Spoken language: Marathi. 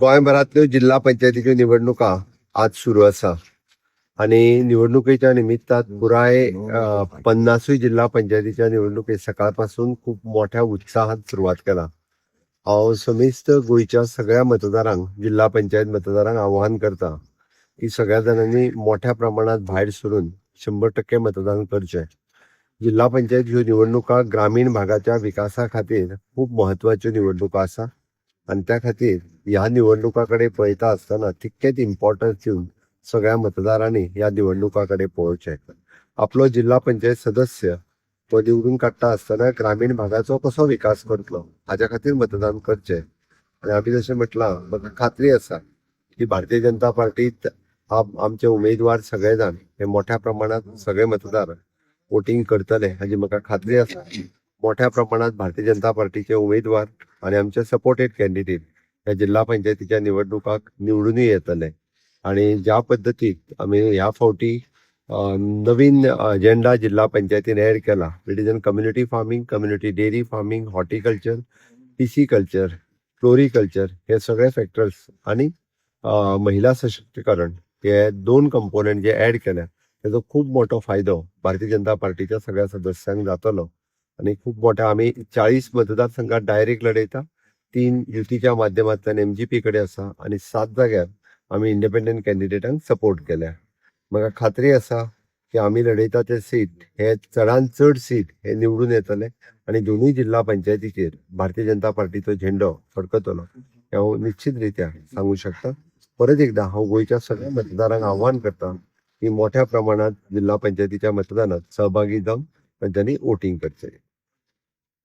गोंयभरांतल्यो जिल्हा पंचायतीच्यो निवडणुका आज सुरू आसा आणि निवडणुकीच्या निमित्तान पुराय 50 जिल्हा पंचायतीच्या निवडणुके सकाळपासून खूप मोठ्या उत्साहात सुरुवात केला. हांव समेस्त गोंयच्या सगळ्या मतदारांक जिल्हा पंचायत मतदारांक आवाहन करता की सगळ्या जाणांनी मोठ्या प्रमाणात भायर सरून 100% मतदान करचें. जिल्हा पंचायत ह्यो निवडणुका ग्रामीण भागाच्या विकासा खातीर खूप म्हत्वाच्यो निवडणुका आसा आणि त्या खातीर ह्या निवडणुकाकडे पळयता आसतना तितकेच इम्पॉर्टन्स दिवन सगळ्या मतदारांनी ह्या निवडणुकाकडे पळोवचें. आपलो जिल्हा पंचायत सदस्य तो निवडून काडटा आसतना ग्रामीण भागाचो कसो विकास करतलो हाच्या खातीर मतदान करचें. आणि आमी जशें म्हटलां, म्हाका खात्री आसा की भारतीय जनता पार्टीत आमचे उमेदवार सगळे जाण हे मोठ्या प्रमाणात सगळे मतदार वोटिंग करतले हाची म्हाका खात्री आसा. मोठ्या प्रमाणात भारतीय जनता पार्टीचे उमेदवार आणि आमचे सपोर्टेड कॅन्डिडेट ह्या जिल्हा पंचायतीच्या निवडणुकाक निवडूनय येतले. आणि ज्या पद्दतीत आमी ह्या फावटी नवीन अजेंडा जिल्हा पंचायतीन ऍड केला, it is in community farming, community dairy farming, horticulture, pisciculture, floriculture हे सगळे फॅक्टर्स आणि महिला सशक्तीकरण हे 2 कंपोनंट जे ऍड केल्या त्याचो खूप मोठो फायदो भारतीय जनता पार्टीच्या सगळ्या सदस्यांक जातलो. आणि खूप मोठ्या आमी 40 मतदारसंघात डायरेक्ट लढयता, 3 युतीच्या माध्यमांतल्यान MGP कडे आसा आणि 7 जाग्यार आमी इंडिपेंडंट कॅन्डिडेटांक सपोर्ट केल्या. म्हाका खात्री आसा की आमी लढयता ते सीट हे चडांत चड सीट हे निवडून येतले आणि दोनूय जिल्हा पंचायतीचेर भारतीय जनता पार्टीचो झेंडो फडकतलो हे हांव निश्चित रित्या सांगू शकता. परत एकदा हांव गोंयच्या सगळ्या मतदारांक आव्हान करता की मोठ्या प्रमाणात जिल्हा पंचायतीच्या मतदानात सहभागी जावन तांच्यांनी वोटिंग करचें.